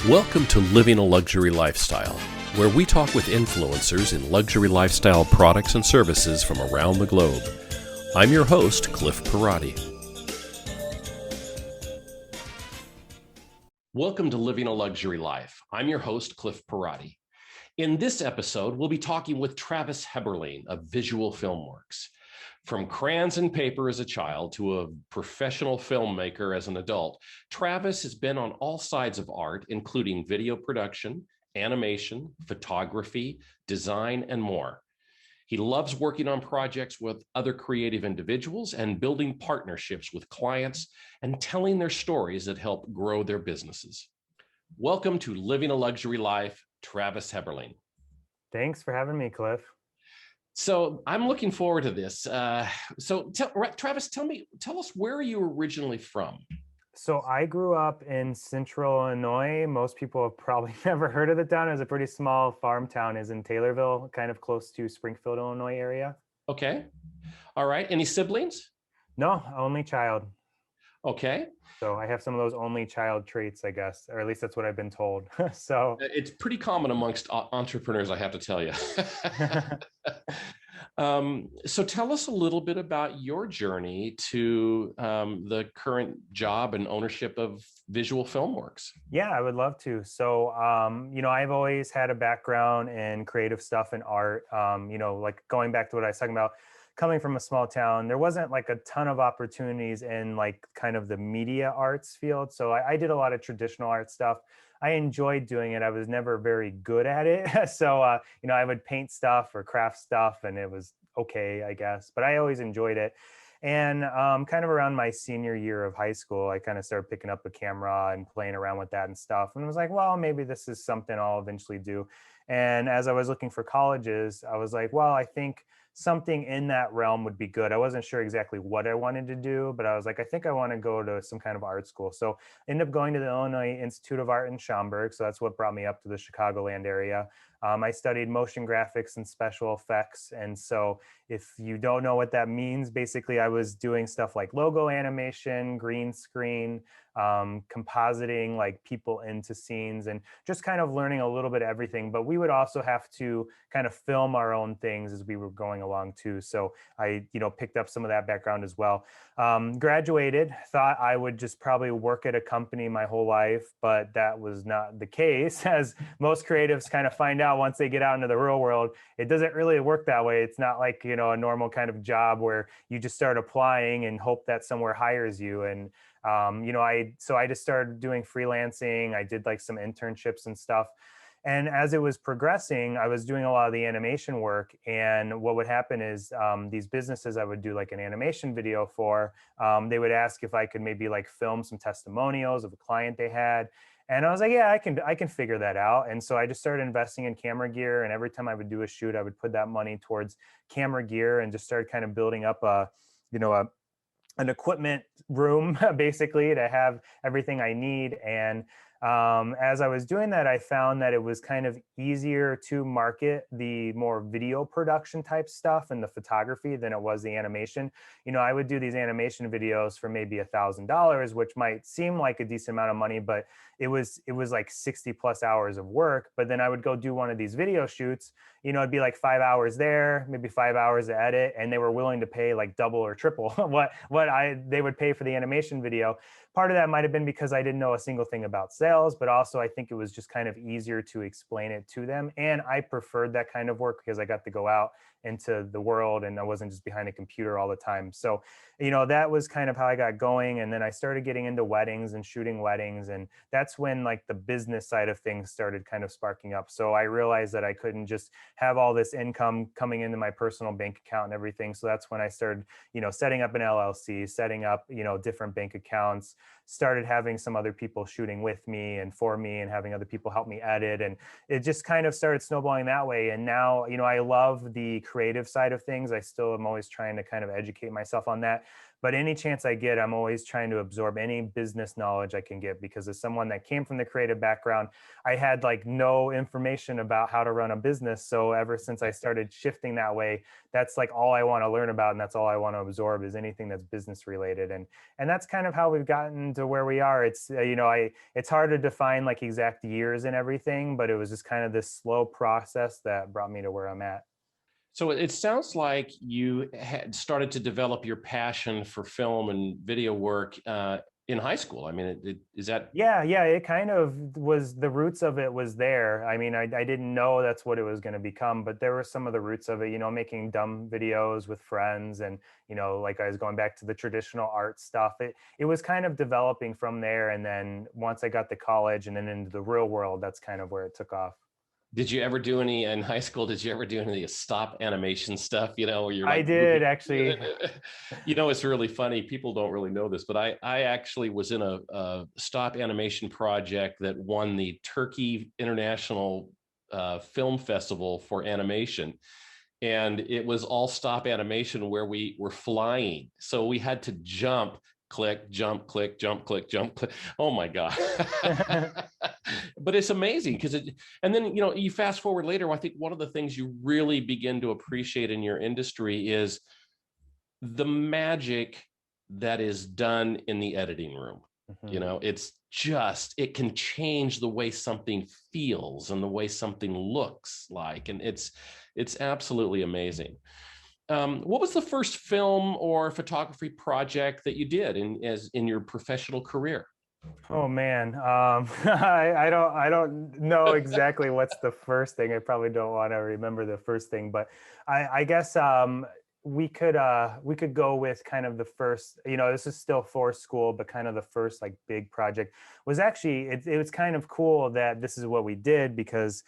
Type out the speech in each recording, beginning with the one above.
Welcome to Living a Luxury Lifestyle, where we talk with influencers in luxury lifestyle products and services from around the globe. I'm your host, Cliff Perotti. Welcome to Living a Luxury Life. I'm your host, Cliff Perotti. In this episode, we'll be talking with Travis Heberling of Visual Filmworks. From crayons and paper as a child to a professional filmmaker as an adult, Travis has been on all sides of art, including video production, animation, photography, design, and more. He loves working on projects with other creative individuals and building partnerships with clients and telling their stories that help grow their businesses. Welcome to Living a Luxury Life, Travis Heberling. Thanks for having me, Cliff. So I'm looking forward to this. Travis, tell us where you were originally from. So I grew up in Central Illinois. Most people have probably never heard of the town. It's a pretty small farm town. Is in Taylorville, kind of close to Springfield, Illinois area. Okay. All right. Any siblings? No, only child. Okay. So I have some of those only child traits, I guess, or at least that's what I've been told. So it's pretty common amongst entrepreneurs, I have to tell you. So tell us a little bit about your journey to the current job and ownership of Visual Filmworks. Yeah, I would love to. So, I've always had a background in creative stuff and art. Like going back to what I was talking about, coming from a small town, there wasn't like a ton of opportunities in like kind of the media arts field. So I did a lot of traditional art stuff. I enjoyed doing it. I was never very good at it. So, I would paint stuff or craft stuff and it was okay, I guess, but I always enjoyed it. And kind of around my senior year of high school, I kind of started picking up a camera and playing around with that and stuff. And I was like, well, maybe this is something I'll eventually do. And as I was looking for colleges, I was like, well, I think something in that realm would be good. I wasn't sure exactly what I wanted to do, but I was like, I think I want to go to some kind of art school. So I ended up going to the Illinois Institute of Art in Schaumburg. So that's what brought me up to the Chicagoland area. I studied motion graphics and special effects. And so if you don't know what that means, basically I was doing stuff like logo animation, green screen, compositing like people into scenes and just kind of learning a little bit of everything. But we would also have to kind of film our own things as we were going along too. So I, picked up some of that background as well. Graduated, thought I would just probably work at a company my whole life, but that was not the case. As most creatives kind of find out once they get out into the real world, it doesn't really work that way. It's not like, a normal kind of job where you just start applying and hope that somewhere hires you. And I just started doing freelancing. I did like some internships and stuff. And as it was progressing, I was doing a lot of the animation work. And what would happen is these businesses I would do like an animation video for, they would ask if I could maybe like film some testimonials of a client they had. And I was like, yeah, I can figure that out. And so I just started investing in camera gear. And every time I would do a shoot, I would put that money towards camera gear and just started kind of building up an equipment room basically to have everything I need. And as I was doing that, I found that it was kind of easier to market the more video production type stuff and the photography than it was the animation. I would do these animation videos for maybe $1,000, which might seem like a decent amount of money, but it was like 60 plus hours of work. But then I would go do one of these video shoots, it'd be like 5 hours there, maybe 5 hours to edit, and they were willing to pay like double or triple what they would pay for the animation video. Part of that might have been because I didn't know a single thing about sales, but also I think it was just kind of easier to explain it to them. And I preferred that kind of work because I got to go out into the world and I wasn't just behind a computer all the time. So, that was kind of how I got going. And then I started getting into weddings and shooting weddings. And that's when like the business side of things started kind of sparking up. So I realized that I couldn't just have all this income coming into my personal bank account and everything. So that's when I started, setting up an LLC, setting up, different bank accounts, started having some other people shooting with me and for me and having other people help me edit. And it just kind of started snowballing that way. And now, I love the creative side of things. I still am always trying to kind of educate myself on that. But any chance I get, I'm always trying to absorb any business knowledge I can get, because as someone that came from the creative background, I had like no information about how to run a business. So ever since I started shifting that way, that's like all I want to learn about, and that's all I want to absorb is anything that's business related. And that's kind of how we've gotten to where we are. It's it's hard to define like exact years and everything, but it was just kind of this slow process that brought me to where I'm at. So it sounds like you had started to develop your passion for film and video work in high school. I mean, is that? Yeah, it kind of was, the roots of it was there. I mean, I didn't know that's what it was going to become, but there were some of the roots of it, making dumb videos with friends, and, like I was going back to the traditional art stuff. It was kind of developing from there. And then once I got to college and then into the real world, that's kind of where it took off. Did you ever do any in high school? Did you ever do any of the stop animation stuff? Where you're I like did moving. actually. It's really funny. People don't really know this, but I actually was in a stop animation project that won the Turkey International Film Festival for animation. And it was all stop animation where we were flying. So we had to jump, click, jump, click, jump, click, jump, click. Oh my God. But it's amazing because and then, you fast forward later, I think one of the things you really begin to appreciate in your industry is the magic that is done in the editing room. Mhm. It can change the way something feels and the way something looks like. And it's absolutely amazing. What was the first film or photography project that you did in your professional career? Oh man, I don't know exactly what's the first thing. I probably don't want to remember the first thing, but I guess we could go with kind of the first. This is still for school, but kind of the first like big project was actually it was kind of cool that this is what we did, because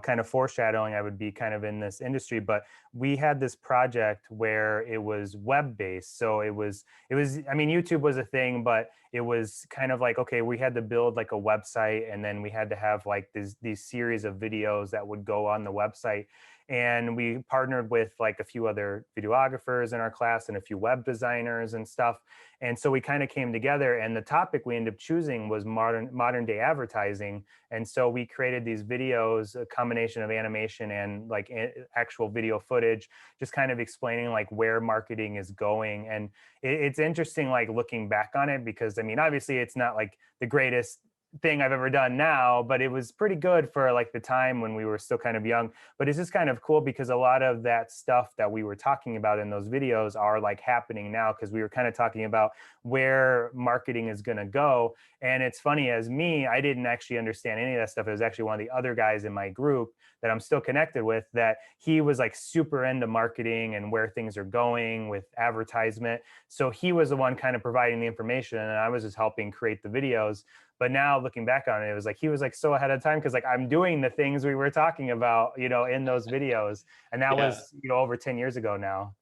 kind of foreshadowing I would be kind of in this industry. But we had this project where it was web based, so it was I mean, YouTube was a thing, but it was kind of like, okay, we had to build like a website, and then we had to have like these series of videos that would go on the website. And we partnered with like a few other videographers in our class and a few web designers and stuff. And so we kind of came together, and the topic we ended up choosing was modern day advertising. And so we created these videos, a combination of animation and like actual video footage, just kind of explaining like where marketing is going. And it's interesting like looking back on it, because I mean, obviously it's not like the greatest thing I've ever done now, but it was pretty good for like the time when we were still kind of young. But it's just kind of cool because a lot of that stuff that we were talking about in those videos are like happening now, because we were kind of talking about where marketing is going to go. And it's funny, as me, I didn't actually understand any of that stuff. It was actually one of the other guys in my group that I'm still connected with, that he was like super into marketing and where things are going with advertisement. So he was the one kind of providing the information, and I was just helping create the videos. But now looking back on it, it was like he was like so ahead of time, because like I'm doing the things we were talking about, in those videos. And that Yeah. was, over 10 years ago now.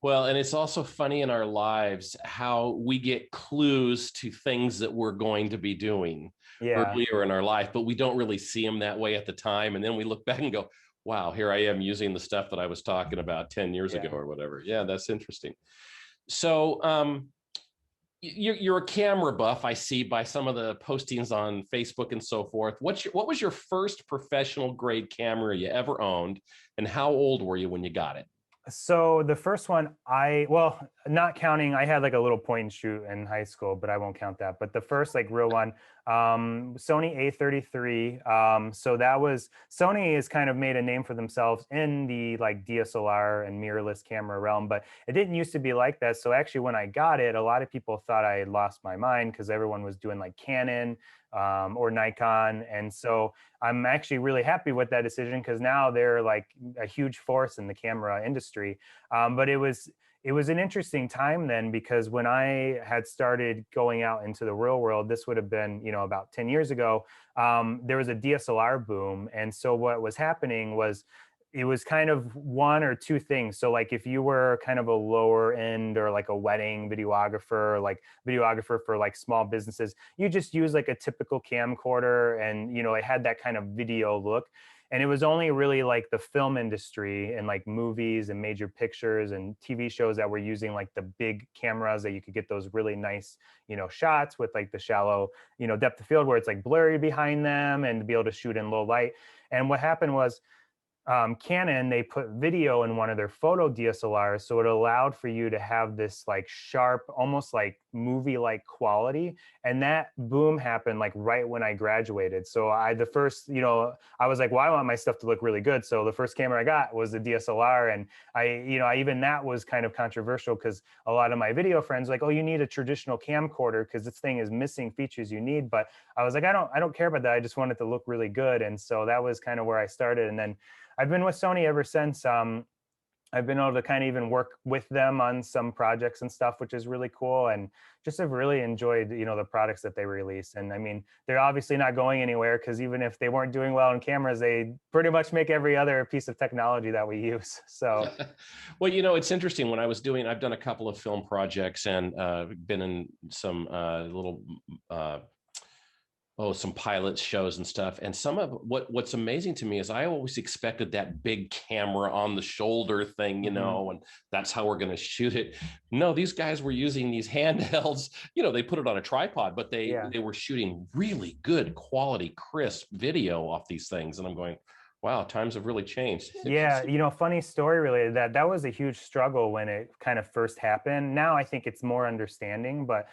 Well, and it's also funny in our lives how we get clues to things that we're going to be doing Yeah. earlier in our life, but we don't really see them that way at the time. And then we look back and go, wow, here I am using the stuff that I was talking about 10 years ago Yeah. or whatever. Yeah, that's interesting. So you're a camera buff, I see by some of the postings on Facebook and so forth. What was your first professional grade camera you ever owned, and how old were you when you got it? So the first one, well, not counting, I had like a little point and shoot in high school, but I won't count that. But the first like real one, Sony A33. So that was, Sony has kind of made a name for themselves in the like DSLR and mirrorless camera realm, but it didn't used to be like that. So actually when I got it, a lot of people thought I had lost my mind, because everyone was doing like Canon or Nikon. And so I'm actually really happy with that decision, because now they're like a huge force in the camera industry. But it was an interesting time then, because when I had started going out into the real world, this would have been, about 10 years ago, there was a DSLR boom. And so what was happening was, it was kind of one or two things. So like if you were kind of a lower end or like a wedding videographer, like videographer for like small businesses, you just use like a typical camcorder, and it had that kind of video look. And it was only really like the film industry and like movies and major pictures and TV shows that were using like the big cameras that you could get those really nice, shots with like the shallow, depth of field where it's like blurry behind them and to be able to shoot in low light. And what happened was Canon, they put video in one of their photo DSLRs, so it allowed for you to have this like sharp, almost like movie-like quality. And that boom happened like right when I graduated. So the first, I was like, well, I want my stuff to look really good. So the first camera I got was the DSLR, and even that was kind of controversial because a lot of my video friends were like, oh, you need a traditional camcorder because this thing is missing features you need. But I was like, I don't care about that. I just want it to look really good. And so that was kind of where I started, and then I've been with Sony ever since. I've been able to kind of even work with them on some projects and stuff, which is really cool. And just have really enjoyed, the products that they release. And I mean, they're obviously not going anywhere because even if they weren't doing well on cameras, they pretty much make every other piece of technology that we use. So, well, it's interesting. When I've done a couple of film projects and been in some little some pilot shows and stuff. And some of what's amazing to me is I always expected that big camera on the shoulder thing, and that's how we're going to shoot it. No, these guys were using these handhelds, they put it on a tripod, but they were shooting really good quality, crisp video off these things. And I'm going, wow, times have really changed. Yeah, funny story related to that was a huge struggle when it kind of first happened. Now I think it's more understanding, but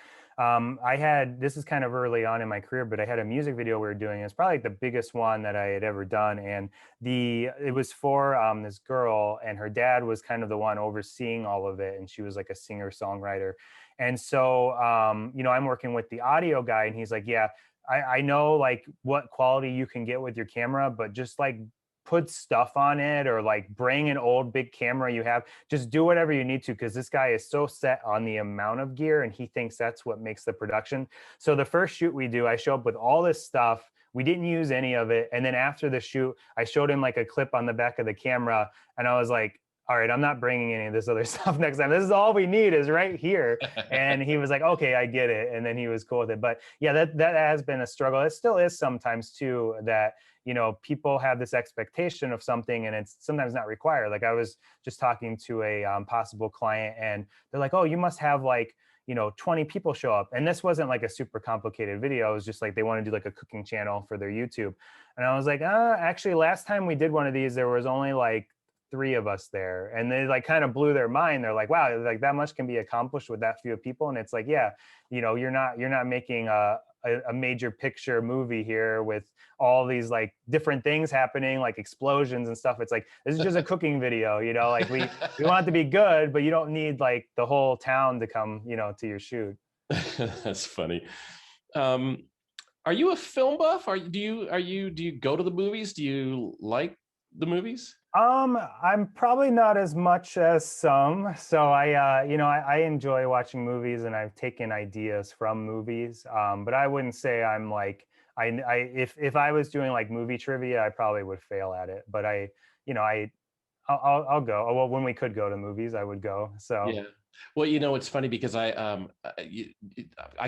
this is kind of early on in my career, but I had a music video we were doing. It's probably like the biggest one that I had ever done. And it was for this girl, and her dad was kind of the one overseeing all of it. And she was like a singer songwriter. And so, I'm working with the audio guy, and he's like, yeah, I know like what quality you can get with your camera, but just like put stuff on it or like bring an old big camera you have, just do whatever you need to, because this guy is so set on the amount of gear and he thinks that's what makes the production. So the first shoot we do, I show up with all this stuff. We didn't use any of it. And then after the shoot, I showed him like a clip on the back of the camera, and I was like, all right, I'm not bringing any of this other stuff next time. This is all we need is right here. And he was like, okay, I get it. And then he was cool with it. But yeah, that has been a struggle. It still is sometimes too, that, people have this expectation of something and it's sometimes not required. Like I was just talking to a possible client, and they're like, oh, you must have like, 20 people show up. And this wasn't like a super complicated video. It was just like, they want to do like a cooking channel for their YouTube. And I was like, actually last time we did one of these, there was only like 3 of us there. And they like kind of blew their mind. They're like, wow, like that much can be accomplished with that few people. And it's like, yeah, you're not making a major picture movie here with all these like different things happening, like explosions and stuff. It's like, this is just a cooking video, like we want it to be good, but you don't need like the whole town to come, to your shoot. That's funny. Are you a film buff? Do you go to the movies? Do you like the movies? I'm probably not as much as some. So I enjoy watching movies, and I've taken ideas from movies. But I wouldn't say I'm like, if I was doing like movie trivia, I probably would fail at it. But I'll go. Well, when we could go to movies, I would go. So yeah. Well, it's funny because I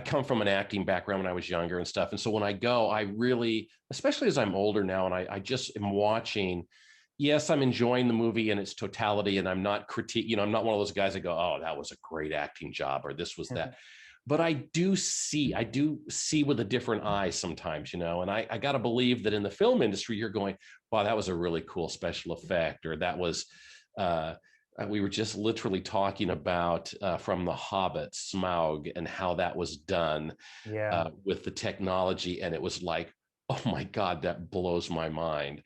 come from an acting background when I was younger and stuff. And so when I go, I really, especially as I'm older now, and I just am watching, yes, I'm enjoying the movie in its totality, and I'm not I'm not one of those guys that go, oh, that was a great acting job, or this was that. But I do see with a different eye sometimes, and I got to believe that in the film industry, you're going, wow, that was a really cool special effect, or that was, we were just literally talking about from The Hobbit, Smaug, and how that was done with the technology. And it was like, oh my God, that blows my mind.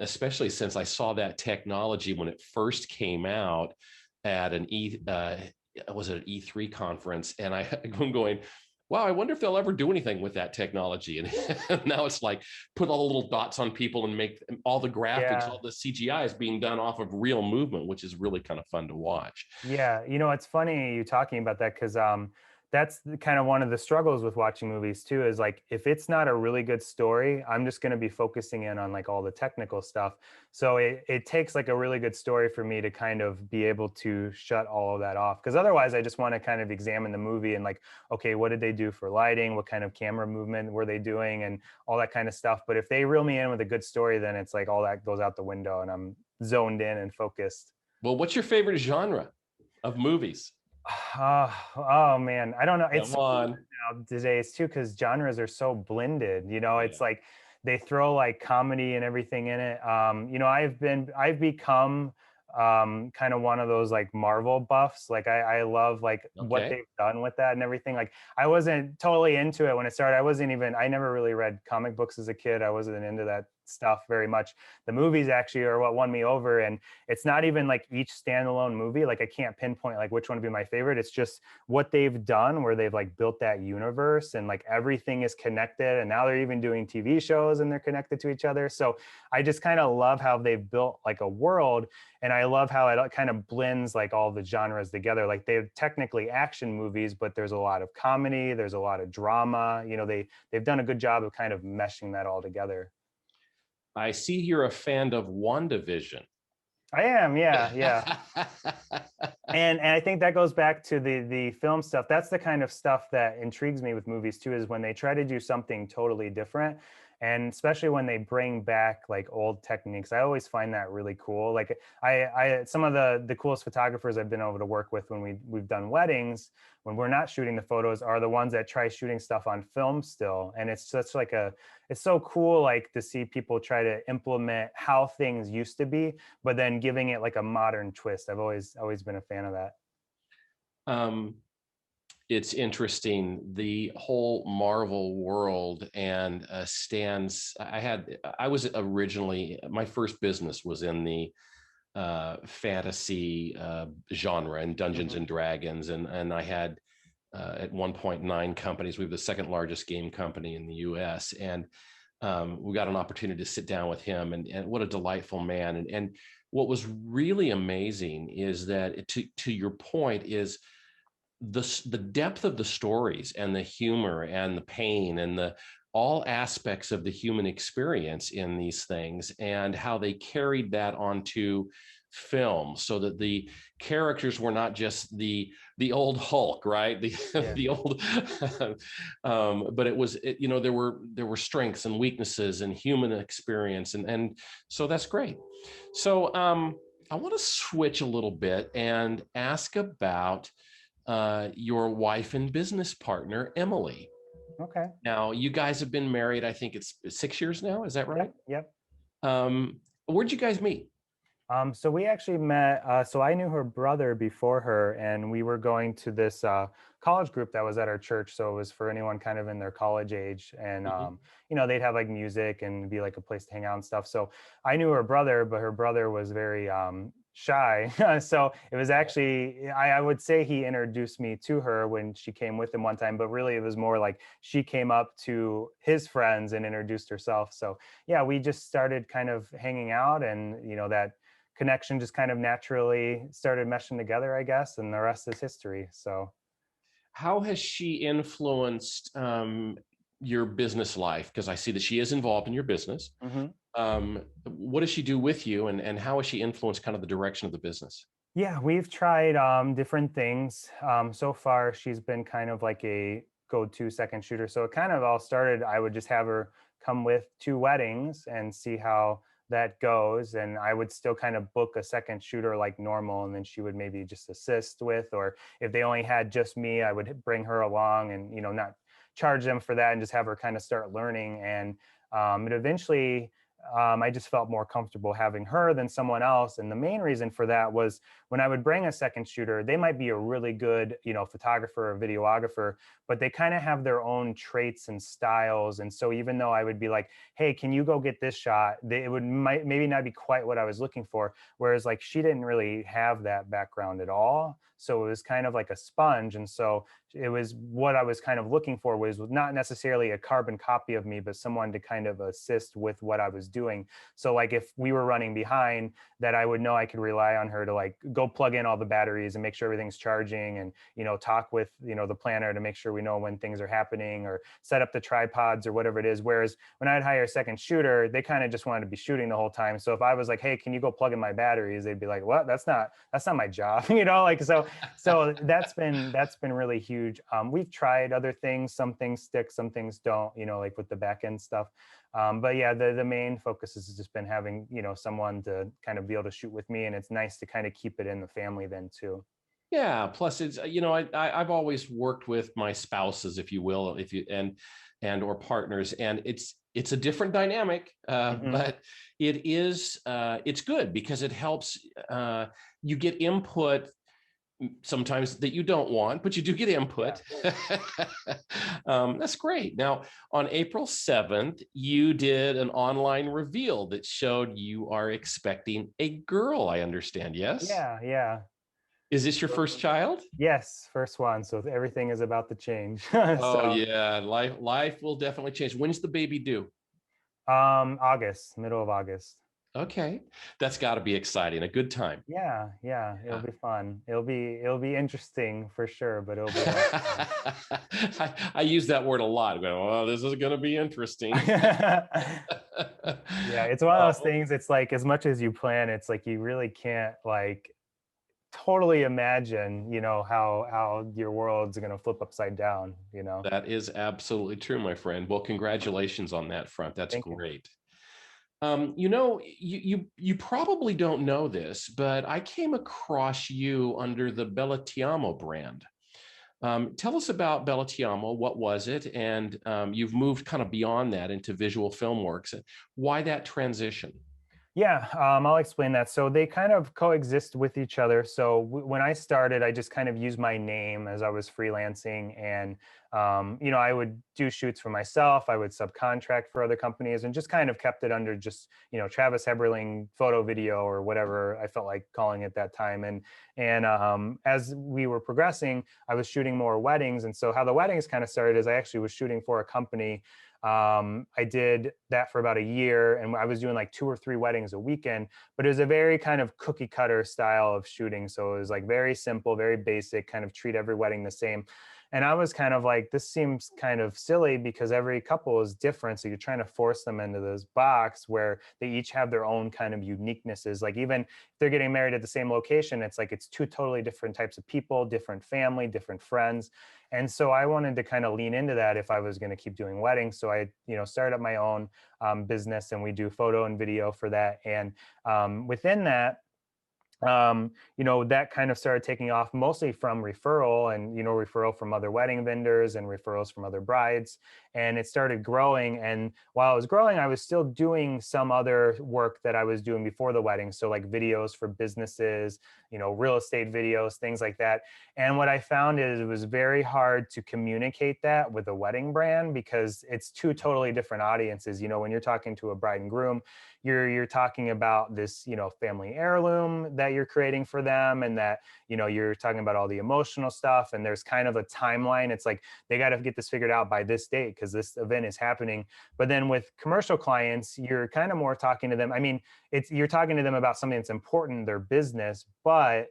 Especially since I saw that technology when it first came out at an E3 conference, and I'm going, wow, I wonder if they'll ever do anything with that technology. And now it's like put all the little dots on people and make all the graphics, all the CGI is being done off of real movement, which is really kind of fun to watch. Yeah, it's funny you talking about that because That's kind of one of the struggles with watching movies too, is like if it's not a really good story, I'm just going to be focusing in on like all the technical stuff. So it takes like a really good story for me to kind of be able to shut all of that off, because otherwise I just want to kind of examine the movie and like, okay, what did they do for lighting, what kind of camera movement were they doing, and all that kind of stuff. But if they reel me in with a good story, then it's like all that goes out the window and I'm zoned in and focused. Well, what's your favorite genre of movies? Oh man, I don't know. It's Come on. nowadays too, because genres are so blended. Yeah. It's like they throw like comedy and everything in it. I've become kind of one of those like Marvel buffs. Like I love like what Okay. they've done with that and everything. Like I wasn't totally into it when it started. I never really read comic books as a kid. I wasn't into that stuff very much. The movies actually are what won me over. And it's not even like each standalone movie. Like I can't pinpoint like which one would be my favorite. It's just what they've done where they've like built that universe and like everything is connected, and now they're even doing TV shows and they're connected to each other. So I just kind of love how they've built like a world, and I love how it kind of blends like all the genres together. Like they're technically action movies, but there's a lot of comedy, there's a lot of drama. They've done a good job of kind of meshing that all together. I see you're a fan of WandaVision. I am, yeah, yeah. And I think that goes back to the film stuff. That's the kind of stuff that intrigues me with movies too, is when they try to do something totally different. And especially when they bring back like old techniques. I always find that really cool. Like I some of the coolest photographers I've been able to work with when we've done weddings, when we're not shooting the photos, are the ones that try shooting stuff on film still. And it's such like it's so cool like to see people try to implement how things used to be, but then giving it like a modern twist. I've always been a fan of that. um, it's interesting, the whole Marvel world and Stan's. I was originally, my first business was in the fantasy genre and Dungeons Hmm. and Dragons, and I had at one point 9 companies. We were the second largest game company in the U.S. and we got an opportunity to sit down with him, and what a delightful man. And what was really amazing is that, to your point, is the depth of the stories and the humor and the pain and the all aspects of the human experience in these things, and how they carried that onto film, so that the characters were not just the old Hulk, right? The Yeah. the old but there were strengths and weaknesses and human experience, and so that's great. So I want to switch a little bit and ask about your wife and business partner, Emily. Okay. Now, you guys have been married, I think it's 6 years now. Is that right? Yep. Yep. Where'd you guys meet? So we actually met. So I knew her brother before her, and we were going to this college group that was at our church. So it was for anyone kind of in their college age, and Mhm. they'd have like music and be like a place to hang out and stuff. So I knew her brother, but her brother was very shy. So it was actually, I would say he introduced me to her when she came with him one time, but really it was more like she came up to his friends and introduced herself. So yeah, we just started kind of hanging out, and that connection just kind of naturally started meshing together, I guess, and the rest is history. So, How has she influenced your business life? Because I see that she is involved in your business. mhm. What does she do with you, and how has she influenced kind of the direction of the business? Yeah, we've tried different things. So far, she's been kind of like a go-to second shooter. So it kind of all started. I would just have her come with 2 weddings and see how that goes, and I would still kind of book a second shooter like normal, and then she would maybe just assist with, or if they only had just me, I would bring her along and not charge them for that, and just have her kind of start learning. And it eventually. I just felt more comfortable having her than someone else. And the main reason for that was when I would bring a second shooter, they might be a really good, photographer or videographer, but they kind of have their own traits and styles. And so even though I would be like, hey, can you go get this shot? It would maybe not be quite what I was looking for. Whereas like she didn't really have that background at all. So it was kind of like a sponge. And so it was what I was kind of looking for was not necessarily a carbon copy of me, but someone to kind of assist with what I was doing. So like if we were running behind, that I would know I could rely on her to like go plug in all the batteries and make sure everything's charging, and talk with the planner to make sure we know when things are happening, or set up the tripods or whatever it is. Whereas when I'd hire a second shooter, they kind of just wanted to be shooting the whole time. So if I was like, hey, can you go plug in my batteries, they'd be like, what? That's not my job. Like so that's been really huge. We've tried other things. Some things stick, some things don't, like with the back end stuff. But yeah, the main focus has just been having, someone to kind of be able to shoot with me. And it's nice to kind of keep it in the family then too. Yeah. Plus, it's I've always worked with my spouses, if you will, if you and or partners, and it's a different dynamic, Hmm. but it's good because it helps. You get input sometimes that you don't want, but you do get Yeah. input. That's great. Now, on April 7th, you did an online reveal that showed you are expecting a girl, I understand. Yes. Yeah. Yeah. Is this your first child? Yes, first one. So everything is about to change. Oh So, yeah, life will definitely change. When's the baby due? August, middle of August. Okay, that's got to be exciting. A good time. Yeah, yeah, it'll Yeah. be fun. It'll be interesting for sure, but it'll be a lot of fun. I use that word a lot. Well, this is going to be interesting. Yeah, it's one of those Oh, things. It's like as much as you plan, it's like you really can't like totally imagine, how your world's gonna flip upside down. that is absolutely true, my friend. Well, congratulations on that front. That's Thank you. great. You probably don't know this, but I came across you under the Bellatiamo brand. Tell us about Bellatiamo. What was it? And you've moved kind of beyond that into Visual Filmworks. Why that transition? Yeah, I'll explain that. So they kind of coexist with each other. So when I started, I just kind of used my name as I was freelancing, and I would do shoots for myself. I would subcontract for other companies, and just kind of kept it under just Travis Heberling photo video or whatever I felt like calling it that time. And as we were progressing, I was shooting more weddings, and so how the weddings kind of started is I actually was shooting for a company. I did that for about a year, and I was doing like 2 or 3 weddings a weekend, but it was a very kind of cookie cutter style of shooting. So it was like very simple, very basic, kind of treat every wedding the same. And I was kind of like, this seems kind of silly because every couple is different. So you're trying to force them into this box where they each have their own kind of uniquenesses. Like even if they're getting married at the same location, it's like it's two totally different types of people, different family, different friends. And so I wanted to kind of lean into that if I was going to keep doing weddings. So I, started up my own business, and we do photo and video for that. And within that, that kind of started taking off mostly from referral, and, referral from other wedding vendors and referrals from other brides. And it started growing. And while I was growing, I was still doing some other work that I was doing before the wedding. So like videos for businesses, real estate videos, things like that. And what I found is it was very hard to communicate that with a wedding brand because it's two totally different audiences. When you're talking to a bride and groom, you're talking about this family heirloom that you're creating for them, and that you're talking about all the emotional stuff, and there's kind of a timeline. It's like they got to get this figured out by this date because this event is happening. But then with commercial clients, you're kind of more talking to them. I mean, you're talking to them about something that's important in their business, but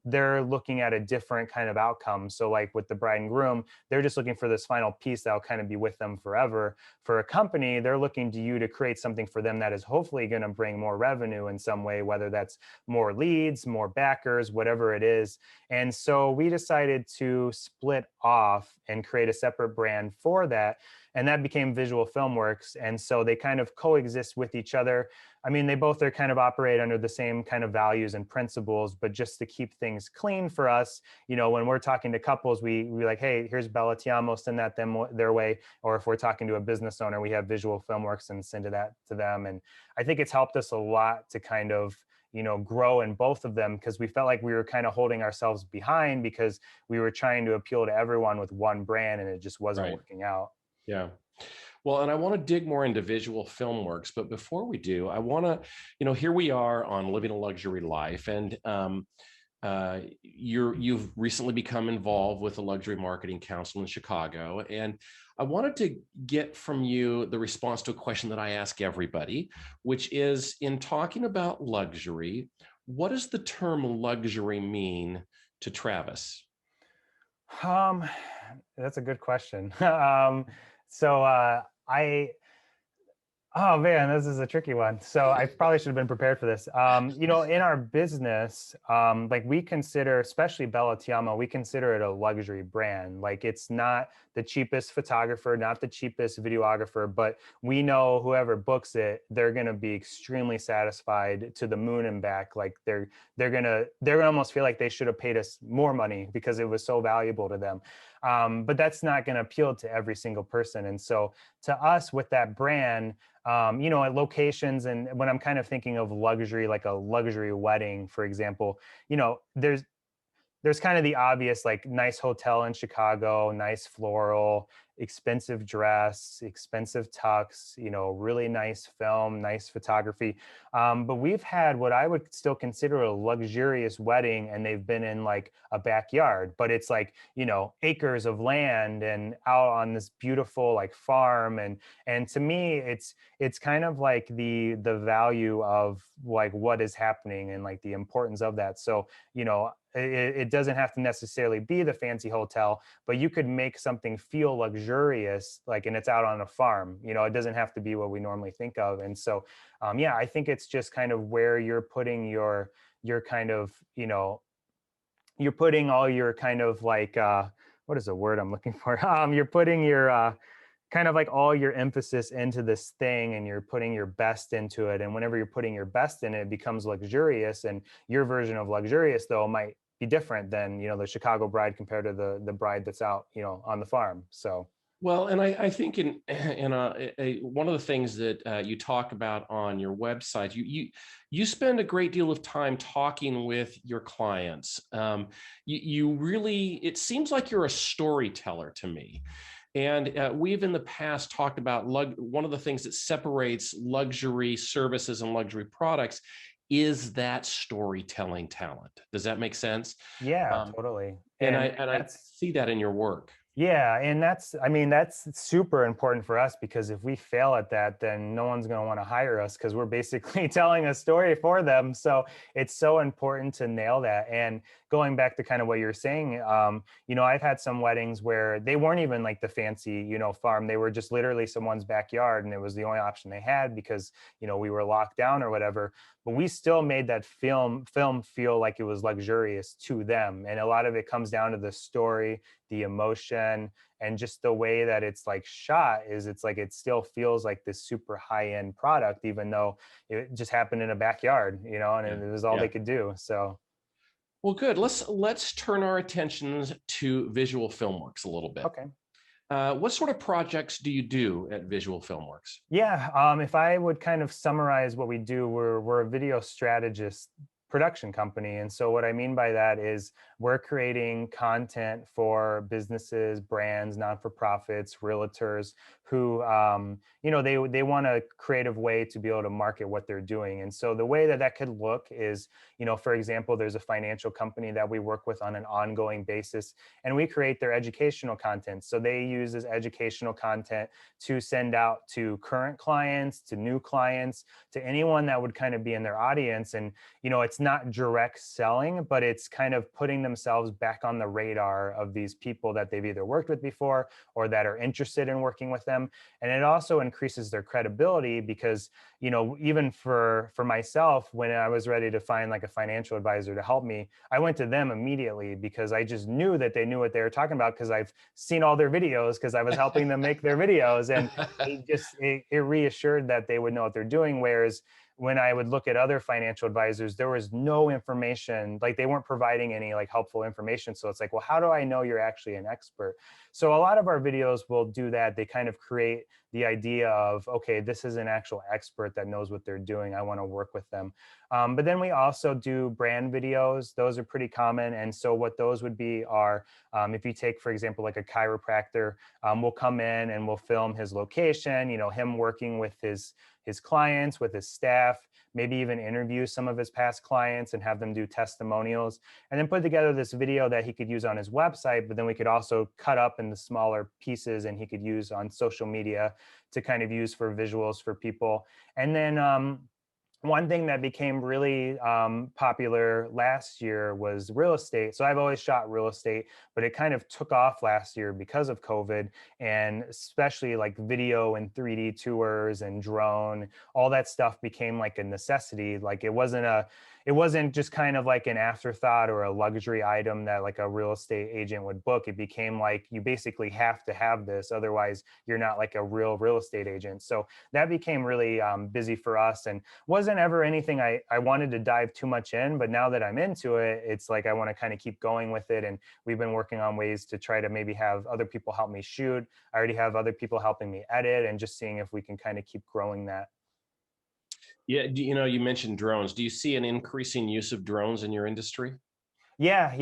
they're looking at a different kind of outcome. So like with the bride and groom, they're just looking for this final piece that'll kind of be with them forever. For a company, they're looking to you to create something for them that is hopefully going to bring more revenue in some way, whether that's more leads, more backers, whatever it is. And so we decided to split off and create a separate brand for that. And that became Visual Filmworks. And so they kind of coexist with each other. I mean, they both are kind of operate under the same kind of values and principles, but just to keep things clean for us, when we're talking to couples, we like, hey, here's Bellatiamo, send that their way. Or if we're talking to a business owner, we have Visual Filmworks and send that to them. And I think it's helped us a lot to kind of grow in both of them, because we felt like we were kind of holding ourselves behind because we were trying to appeal to everyone with one brand, and it just wasn't Right. working out. Yeah. Well, and I want to dig more into Visual Filmworks, but before we do, I want to, here we are on Living a Luxury Life, and You've recently become involved with the Luxury Marketing Council in Chicago, and I wanted to get from you the response to a question that I ask everybody, which is, in talking about luxury, what does the term luxury mean to Travis? Um, that's a good question. So I Oh man, this is a tricky one. So I probably should have been prepared for this. In our business, like we consider, especially Bella Tiama, we consider it a luxury brand. Like it's not the cheapest photographer, not the cheapest videographer, but we know whoever books it, they're gonna be extremely satisfied to the moon and back. Like they're gonna almost feel like they should have paid us more money because it was so valuable to them. But that's not gonna appeal to every single person. And so to us, with that brand, at locations, and when I'm kind of thinking of luxury, like a luxury wedding, for example, there's kind of the obvious, like nice hotel in Chicago, nice floral, expensive dress, expensive tux, really nice film, nice photography. But we've had what I would still consider a luxurious wedding, and they've been in like a backyard, but it's like, acres of land and out on this beautiful like farm. And to me, it's kind of like the value of like what is happening and like the importance of that. So, it doesn't have to necessarily be the fancy hotel, but you could make something feel luxurious, like, and it's out on a farm. It doesn't have to be what we normally think of. And so, yeah, I think it's just kind of where you're putting your kind of, you're putting all your kind of like, what is the word I'm looking for? You're putting your kind of like all your emphasis into this thing, and you're putting your best into it. And whenever you're putting your best in it, it becomes luxurious. And your version of luxurious, though, might be different than, the Chicago bride compared to the bride that's out, on the farm. So Well, and I think one of the things that you talk about on your website, you spend a great deal of time talking with your clients. You really, it seems like you're a storyteller to me. And we've in the past talked about one of the things that separates luxury services and luxury products is that storytelling talent. Does that make sense? yeah, Um, totally. and I That's see that in your work. Yeah, and I mean, that's super important for us, because if we fail at that, then no one's going to want to hire us, because we're basically telling a story for them. So it's so important to nail that. And going back to kind of what you're saying, I've had some weddings where they weren't even like the fancy, farm. They were just literally someone's backyard, and it was the only option they had because, we were locked down or whatever. But we still made that film feel like it was luxurious to them. And a lot of it comes down to the story, the emotion, and just the way that it's like shot. It's like it still feels like this super high end product, even though it just happened in a backyard, and Yeah. it was all Yeah. they could do. So Well, good. Let's turn our attentions to Visual Filmworks a little bit. okay. What sort of projects do you do at Visual Filmworks? Yeah, if I would kind of summarize what we do, we're a video strategist production company. And so what I mean by that is we're creating content for businesses, brands, non-for-profits, realtors who, they want a creative way to be able to market what they're doing. And so the way that could look is, for example, there's a financial company that we work with on an ongoing basis, and we create their educational content. So they use this educational content to send out to current clients, to new clients, to anyone that would kind of be in their audience. And, it's not direct selling, but it's kind of putting themselves back on the radar of these people that they've either worked with before or that are interested in working with them. And it also increases their credibility because, even for myself, when I was ready to find like a financial advisor to help me, I went to them immediately because I just knew that they knew what they were talking about, because I've seen all their videos, because I was helping them make their videos. And it reassured that they would know what they're doing. Whereas when I would look at other financial advisors, there was no information, like they weren't providing any like helpful information. So it's like, well, how do I know you're actually an expert? So a lot of our videos will do that. They kind of create the idea of, okay, this is an actual expert that knows what they're doing. I want to work with them. But then we also do brand videos. Those are pretty common. And so what those would be are, if you take, for example, like a chiropractor, we'll come in and we'll film his location, him working with his clients, with his staff, maybe even interview some of his past clients and have them do testimonials, and then put together this video that he could use on his website, but then we could also cut up into smaller pieces and he could use on social media to kind of use for visuals for people. And then one thing that became really popular last year was real estate. So I've always shot real estate, but it kind of took off last year because of COVID, and especially like video and 3D tours and drone, all that stuff became like a necessity. Like it wasn't just kind of like an afterthought or a luxury item that like a real estate agent would book. It became like you basically have to have this, otherwise you're not like a real estate agent. So that became really busy for us, and wasn't ever anything I wanted to dive too much in, but now that I'm into it, it's like I want to kind of keep going with it. And we've been working on ways to try to maybe have other people help me shoot. I already have other people helping me edit, and just seeing if we can kind of keep growing that. Yeah, you mentioned drones. Do you see an increasing use of drones in your industry? Yeah,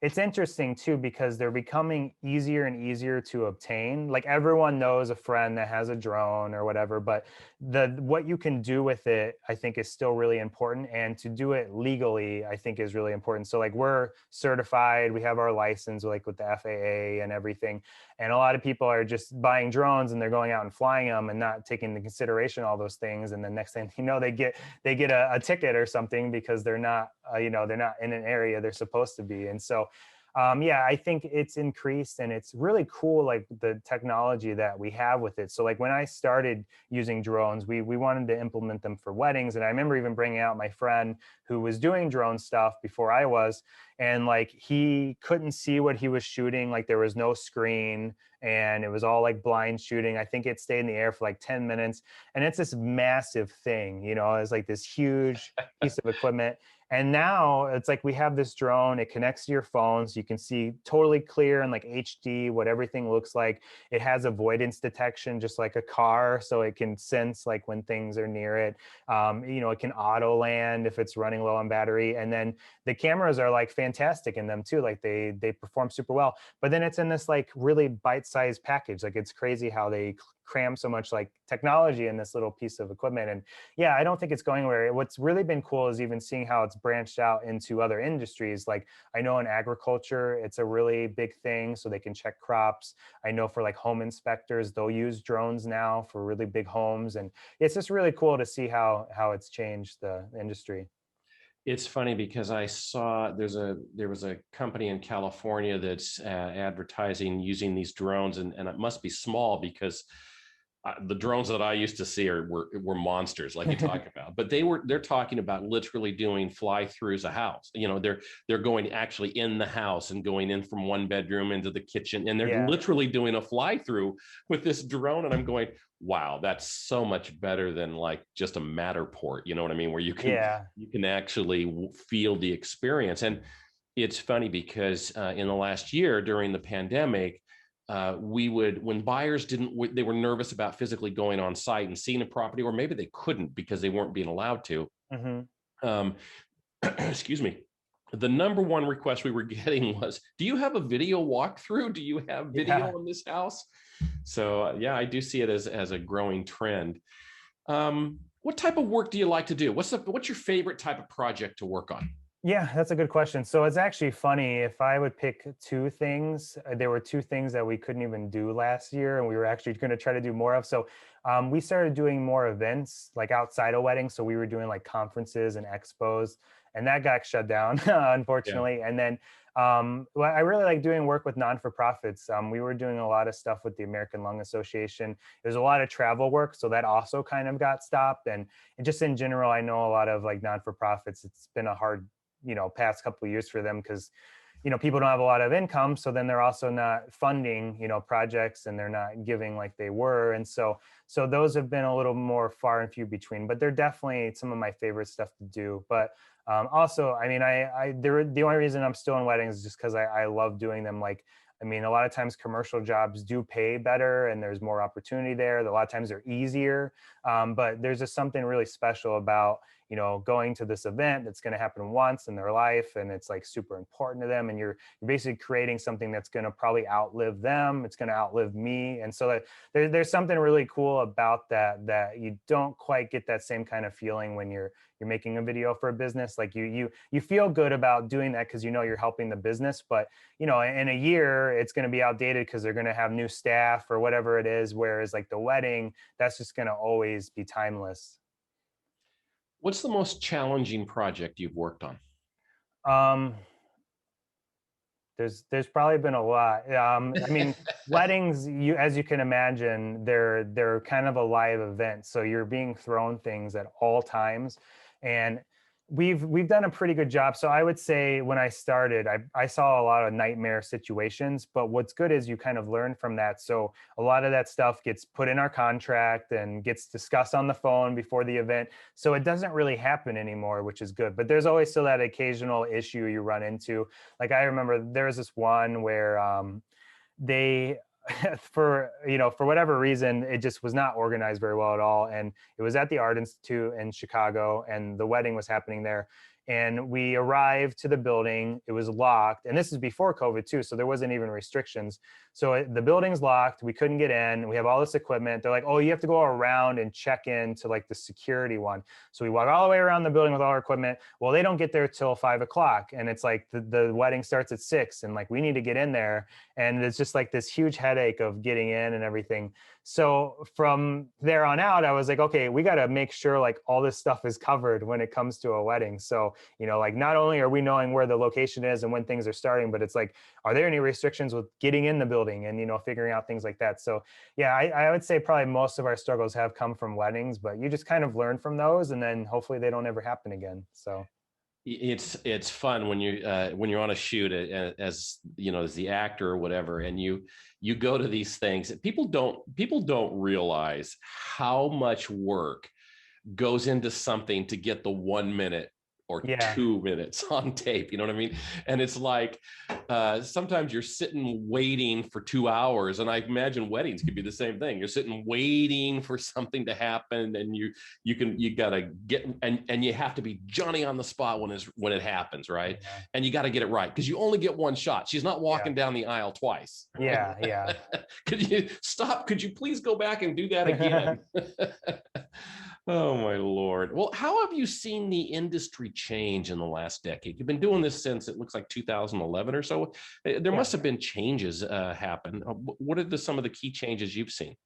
it's interesting too, because they're becoming easier and easier to obtain. Like everyone knows a friend that has a drone or whatever, but the what you can do with it, I think, is still really important. And to do it legally, I think, is really important. So like we're certified, we have our license like with the FAA and everything. And a lot of people are just buying drones and they're going out and flying them and not taking into consideration all those things. And the next thing you know, they get a ticket or something because they're not they're not in an area they're supposed to be. And so yeah, I think it's increased, and it's really cool, like the technology that we have with it. So like when I started using drones, we wanted to implement them for weddings, and I remember even bringing out my friend who was doing drone stuff before I was, and like he couldn't see what he was shooting. Like there was no screen, and it was all like blind shooting. I think it stayed in the air for like 10 minutes, and it's this massive thing, it's like this huge piece of equipment. And now it's like we have this drone, it connects to your phone, so you can see totally clear and like HD what everything looks like. It has avoidance detection, just like a car, so it can sense like when things are near it. It can auto land if it's running low on battery. And then the cameras are like fantastic in them too. Like they perform super well. But then it's in this like really bite-sized package. Like it's crazy how they cram so much like technology in this little piece of equipment. And yeah, I don't think it's going anywhere. What's really been cool is even seeing how it's branched out into other industries. Like I know in agriculture, it's a really big thing, so they can check crops. I know for like home inspectors, they'll use drones now for really big homes. And it's just really cool to see how it's changed the industry. It's funny because I saw there was a company in California that's advertising using these drones, and it must be small because the drones that I used to see were monsters, like you talk about. But they're talking about literally doing fly throughs a house. They're going actually in the house and going in from one bedroom into the kitchen, and they're Yeah. literally doing a fly through with this drone. And I'm going, wow, that's so much better than like just a Matterport. You know what I mean? Where Yeah. you can actually feel the experience. And it's funny because in the last year during the pandemic, when buyers they were nervous about physically going on site and seeing a property, or maybe they couldn't because they weren't being allowed to. Hmm. Um, excuse me. The number one request we were getting was, do you have a video walkthrough? Do you have video Yeah. on this house? So yeah, I do see it as a growing trend. What type of work do you like to do? What's your favorite type of project to work on? Yeah, that's a good question. So it's actually funny. If I would pick two things, there were two things that we couldn't even do last year, and we were actually going to try to do more of. So we started doing more events like outside of weddings. So we were doing like conferences and expos, and that got shut down, Yeah. unfortunately. And then well, I really like doing work with non-for-profits. We were doing a lot of stuff with the American Lung Association. There's a lot of travel work, so that also kind of got stopped. And just in general, I know a lot of like non-for-profits. It's been a hard past couple of years for them because people don't have a lot of income, so then they're also not funding projects, and they're not giving like they were. And so those have been a little more far and few between, but they're definitely some of my favorite stuff to do. But also, I mean, the only reason I'm still in weddings is just because I love doing them. Like, I mean, a lot of times commercial jobs do pay better and there's more opportunity there. A lot of times they're easier. But there's just something really special about, going to this event that's going to happen once in their life, and it's like super important to them, and you're basically creating something that's going to probably outlive them. It's going to outlive me. And so that there's something really cool about that you don't quite get that same kind of feeling when you're making a video for a business. Like you feel good about doing that because you're helping the business, but in a year it's going to be outdated because they're going to have new staff or whatever it is. Whereas like the wedding, that's just going to always be timeless. What's the most challenging project you've worked on? Um, there's probably been a lot. I mean, weddings, as you can imagine, they're kind of a live event, so you're being thrown things at all times, and we've done a pretty good job. So I would say when I started, I saw a lot of nightmare situations, but what's good is you kind of learn from that. So a lot of that stuff gets put in our contract and gets discussed on the phone before the event. So it doesn't really happen anymore, which is good. But there's always still that occasional issue you run into. Like I remember there was this one where they for whatever reason, it just was not organized very well at all, and it was at the Art Institute in Chicago, and the wedding was happening there. And we arrived to the building, it was locked, and this is before COVID too, so there wasn't even restrictions. So the building's locked, we couldn't get in, we have all this equipment. They're like, oh, you have to go around and check in to like the security one. So we walk all the way around the building with all our equipment. Well, they don't get there till 5 o'clock, and it's like the wedding starts at 6, and like we need to get in there, and it's just like this huge headache of getting in and everything. So from there on out, I was like, okay, we got to make sure like all this stuff is covered when it comes to a wedding. So, like not only are we knowing where the location is and when things are starting, but it's like, are there any restrictions with getting in the building and, figuring out things like that. So yeah, I would say probably most of our struggles have come from weddings, but you just kind of learn from those, and then hopefully they don't ever happen again. So It's fun when you're on a shoot as as the actor or whatever, and you go to these things. People don't realize how much work goes into something to get the 1 minute or yeah. 2 minutes on tape. You know what I mean? And it's like sometimes you're sitting waiting for 2 hours, and I imagine weddings could be the same thing. You're sitting waiting for something to happen, and you gotta get and you have to be Johnny on the spot when it happens, right? Yeah. And you got to get it right because you only get one shot. She's not walking down the aisle twice. Yeah. Yeah. Could you stop? Could you please go back and do that again? Oh, my Lord. Well, how have you seen the industry change in the last decade? You've been doing this since it looks like 2011 or so. There must have been changes happen. What are some of the key changes you've seen?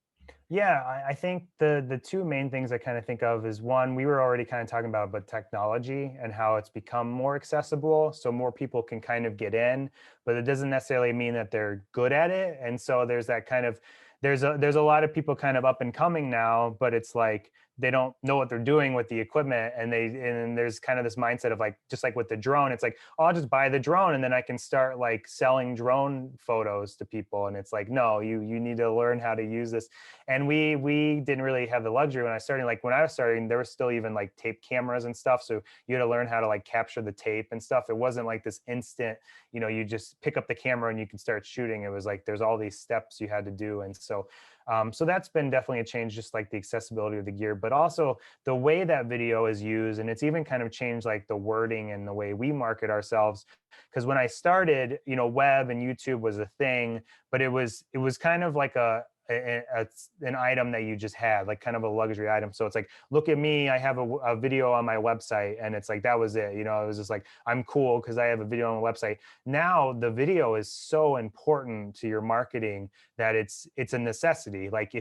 Yeah, I think the two main things I kind of think of is one, we were already kind of talking about, but technology and how it's become more accessible, so more people can kind of get in, but it doesn't necessarily mean that they're good at it. And so there's that kind of there's a lot of people kind of up and coming now, but it's like they don't know what they're doing with the equipment, and there's kind of this mindset of like, just like with the drone, it's like, oh, I'll just buy the drone and then I can start like selling drone photos to people. And it's like, no, you need to learn how to use this. And we didn't really have the luxury when I started. Like when I was starting, there was still even like tape cameras and stuff, so you had to learn how to like capture the tape and stuff. It wasn't like this instant, you just pick up the camera and you can start shooting. It was like there's all these steps you had to do. And so that's been definitely a change, just like the accessibility of the gear, but also the way that video is used. And it's even kind of changed like the wording and the way we market ourselves. Because when I started, web and YouTube was a thing, but it was kind of like an item that you just had, like kind of a luxury item. So it's like, look at me, I have a video on my website, and it's like that was it. It was just like, I'm cool because I have a video on my website. Now the video is so important to your marketing that it's a necessity. Like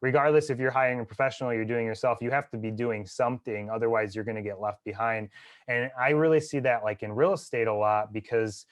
regardless if you're hiring a professional or you're doing it yourself, you have to be doing something, otherwise you're going to get left behind. And I really see that like in real estate a lot, because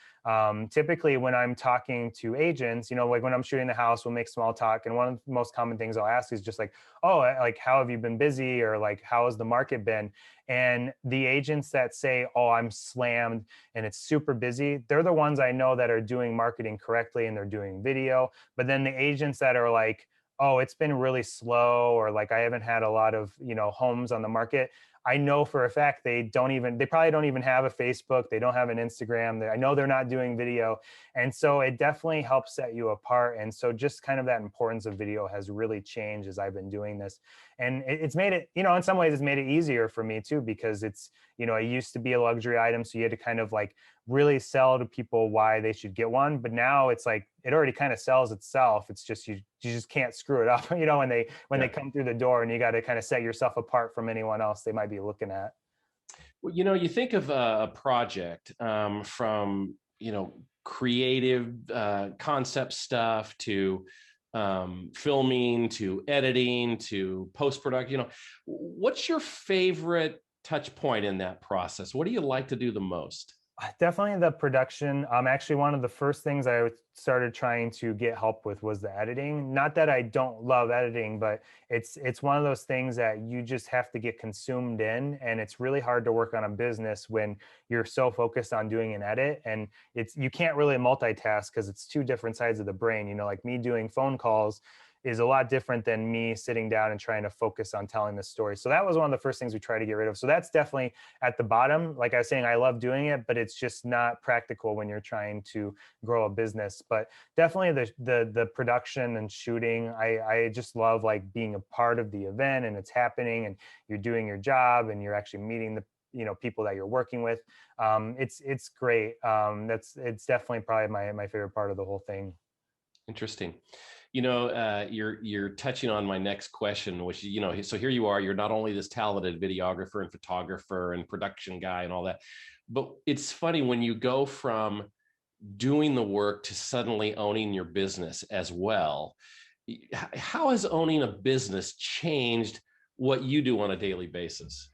typically when I'm talking to agents, like when I'm shooting the house, we'll make small talk. And one of the most common things I'll ask is just like, oh, like, how have you been busy? Or like, how has the market been? And the agents that say, oh, I'm slammed and it's super busy, they're the ones I know that are doing marketing correctly and they're doing video. But then the agents that are like, oh, it's been really slow, or like I haven't had a lot of, homes on the market, I know for a fact they probably don't even have a Facebook. They don't have an Instagram. I know they're not doing video. And so it definitely helps set you apart. And so just kind of that importance of video has really changed as I've been doing this. And it's made it, in some ways it's made it easier for me too, because it's, it used to be a luxury item. So you had to kind of like really sell to people why they should get one. But now it's like, it already kind of sells itself. It's just, you just can't screw it up, when they come through the door, and you got to kind of set yourself apart from anyone else they might be looking at. Well, you think of a project from, creative concept stuff to filming to editing to post-production. What's your favorite touch point in that process? What do you like to do the most? Definitely the production. Actually, one of the first things I started trying to get help with was the editing. Not that I don't love editing, but it's one of those things that you just have to get consumed in, and it's really hard to work on a business when you're so focused on doing an edit, and you can't really multitask because it's two different sides of the brain. Like me doing phone calls is a lot different than me sitting down and trying to focus on telling the story. So that was one of the first things we tried to get rid of. So that's definitely at the bottom. Like I was saying, I love doing it, but it's just not practical when you're trying to grow a business. But definitely the production and shooting, I just love like being a part of the event, and it's happening, and you're doing your job, and you're actually meeting the people that you're working with. It's great. It's definitely probably my favorite part of the whole thing. Interesting. You're touching on my next question, which, so here you are, you're not only this talented videographer and photographer and production guy and all that, but it's funny when you go from doing the work to suddenly owning your business as well. How has owning a business changed what you do on a daily basis?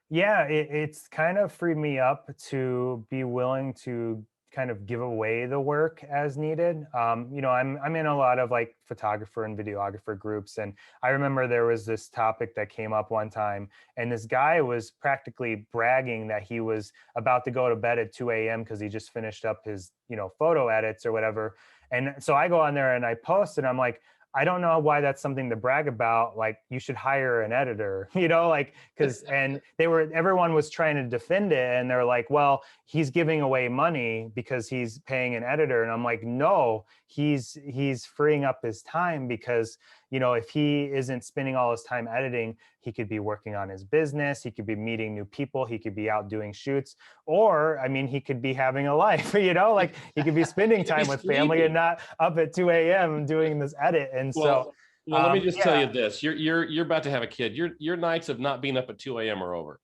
Yeah, it's kind of freed me up to be willing to kind of give away the work as needed. I'm in a lot of like photographer and videographer groups, and I remember there was this topic that came up one time, and this guy was practically bragging that he was about to go to bed at 2 a.m. because he just finished up his photo edits or whatever. And so I go on there and I post, and I'm like, I don't know why that's something to brag about. Like, you should hire an editor, and everyone was trying to defend it. And they're like, well, he's giving away money because he's paying an editor. And I'm like, no, he's freeing up his time, because, if he isn't spending all his time editing, he could be working on his business. He could be meeting new people. He could be out doing shoots, or, he could be having a life, like he could be spending time with family and not up at 2 a.m. doing this edit. And well, let me just tell you this: you're about to have a kid. Your nights of not being up at 2 a.m. are over.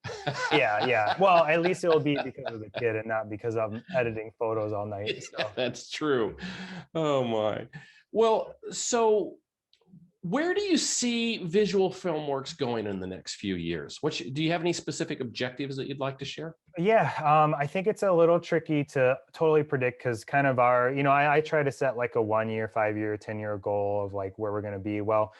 yeah. Well, at least it'll be because of the kid and not because I'm editing photos all night. So. Yeah, that's true. Oh my. Well, so where do you see Visual Filmworks going in the next few years? Do you have any specific objectives that you'd like to share? Yeah, I think it's a little tricky to totally predict, because kind of I try to set like a 1 year, 5 year, 10-year goal of like where we're going to be. Well,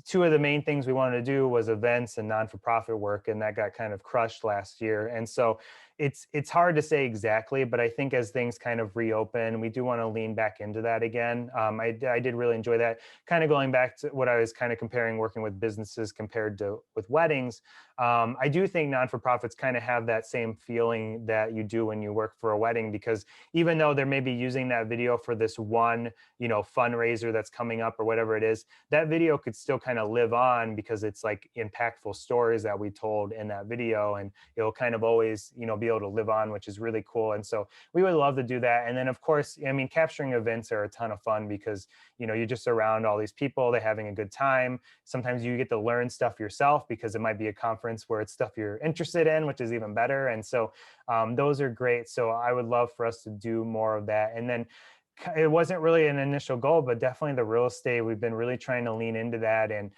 two of the main things we wanted to do was events and non-for-profit work, and that got kind of crushed last year. And so it's hard to say exactly, but I think as things kind of reopen, we do want to lean back into that again. I did really enjoy that. Kind of going back to what I was kind of comparing working with businesses compared to with weddings. I do think non-for-profits kind of have that same feeling that you do when you work for a wedding, because even though they're maybe using that video for this one, fundraiser that's coming up or whatever it is, that video could still kind of live on because it's like impactful stories that we told in that video, and it'll kind of always, be able to live on, which is really cool. And so we would love to do that. And then of course, capturing events are a ton of fun, because, you're just around all these people, they're having a good time. Sometimes you get to learn stuff yourself because it might be a conference where it's stuff you're interested in, which is even better. And so those are great. So I would love for us to do more of that. And then it wasn't really an initial goal, but definitely the real estate, we've been really trying to lean into that. And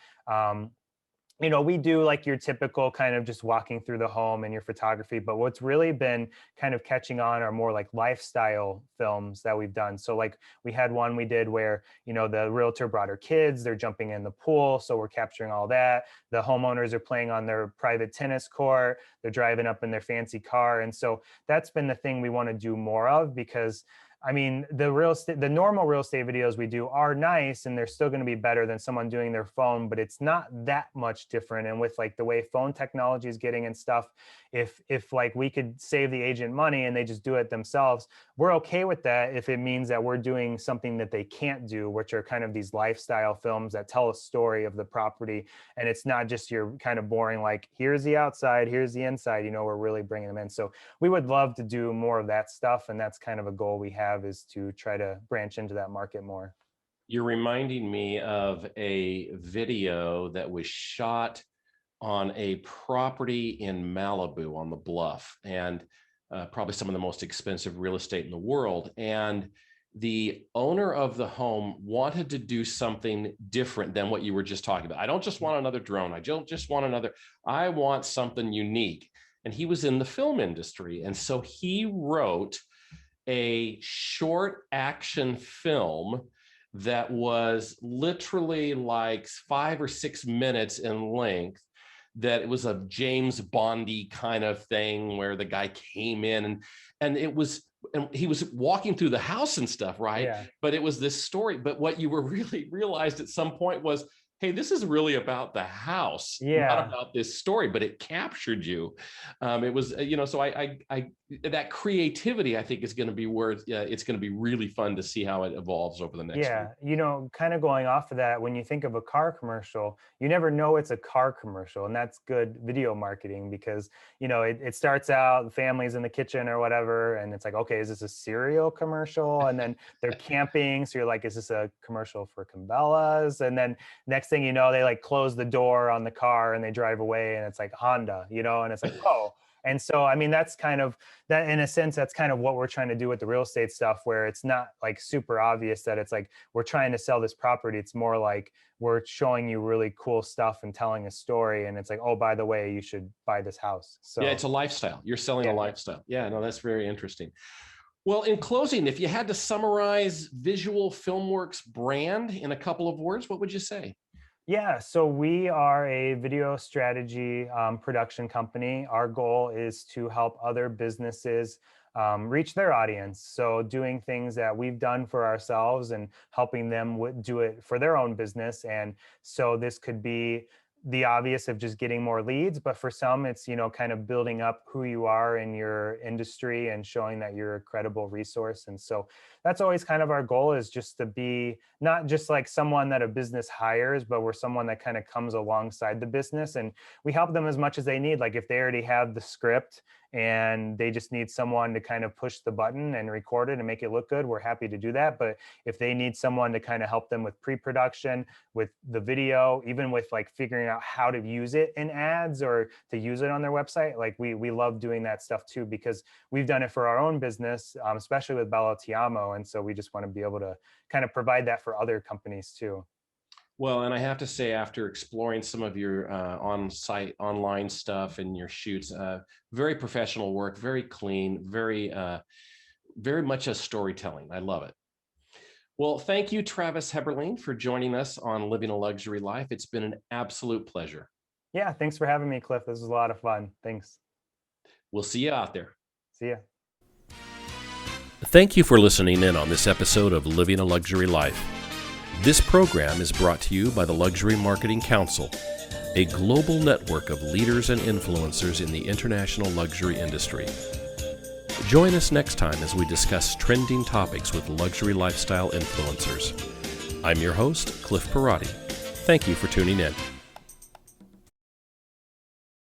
we do like your typical kind of just walking through the home and your photography, but what's really been kind of catching on are more like lifestyle films that we've done. So like we had one we did where, the realtor brought her kids, they're jumping in the pool. So we're capturing all that. The homeowners are playing on their private tennis court. They're driving up in their fancy car. And so that's been the thing we want to do more of, because I mean, the normal real estate videos we do are nice, and they're still going to be better than someone doing their phone, but it's not that much different. And with like the way phone technology is getting and stuff, if like we could save the agent money and they just do it themselves, we're okay with that if it means that we're doing something that they can't do, which are kind of these lifestyle films that tell a story of the property. And it's not just your kind of boring, like, here's the outside, here's the inside, we're really bringing them in. So we would love to do more of that stuff. And that's kind of a goal we have, is to try to branch into that market more. You're reminding me of a video that was shot on a property in Malibu on the Bluff, and probably some of the most expensive real estate in the world. And the owner of the home wanted to do something different than what you were just talking about. I don't just want another drone. I don't just want I want something unique. And he was in the film industry. And so he wrote a short action film that was literally like 5 or 6 minutes in length, that it was a James Bondy kind of thing where the guy came in and he was walking through the house and stuff, right? Yeah. But it was this story. But what you were really realized at some point was, hey, this is really about the house, not about this story, but it captured you. It was, so I that creativity, I think, is going to be where it's going to be really fun to see how it evolves over the next week. Kind of going off of that, when you think of a car commercial, you never know it's a car commercial, and that's good video marketing, because it starts out, the family's in the kitchen or whatever, and it's like, okay, is this a cereal commercial? And then they're camping, so you're like, is this a commercial for Cabela's? And then next thing you know, they like close the door on the car and they drive away, and it's like Honda, and it's like, oh. And so, I mean, that's kind of that, in a sense, that's kind of what we're trying to do with the real estate stuff, where it's not like super obvious that it's like we're trying to sell this property. It's more like we're showing you really cool stuff and telling a story. And it's like, oh, by the way, you should buy this house. So yeah, it's a lifestyle. You're selling a lifestyle. Yeah, no, that's very interesting. Well, in closing, if you had to summarize Visual Filmworks brand in a couple of words, what would you say? Yeah, so we are a video strategy production company. Our goal is to help other businesses reach their audience. So doing things that we've done for ourselves and helping them do it for their own business. And so this could be the obvious of just getting more leads, but for some, it's, kind of building up who you are in your industry and showing that you're a credible resource. And so that's always kind of our goal, is just to be not just like someone that a business hires, but we're someone that kind of comes alongside the business, and we help them as much as they need. Like if they already have the script and they just need someone to kind of push the button and record it and make it look good, we're happy to do that. But if they need someone to kind of help them with pre-production, with the video, even with like figuring out how to use it in ads or to use it on their website, like we love doing that stuff too, because we've done it for our own business, especially with Bello Ti Amo. And so we just want to be able to kind of provide that for other companies too. Well, and I have to say, after exploring some of your on-site, online stuff and your shoots, very professional work, very clean, very much a storytelling. I love it. Well, thank you, Travis Heberling, for joining us on Living a Luxury Life. It's been an absolute pleasure. Yeah, thanks for having me, Cliff. This was a lot of fun. Thanks. We'll see you out there. See ya. Thank you for listening in on this episode of Living a Luxury Life. This program is brought to you by the Luxury Marketing Council, a global network of leaders and influencers in the international luxury industry. Join us next time as we discuss trending topics with luxury lifestyle influencers. I'm your host, Cliff Perotti. Thank you for tuning in.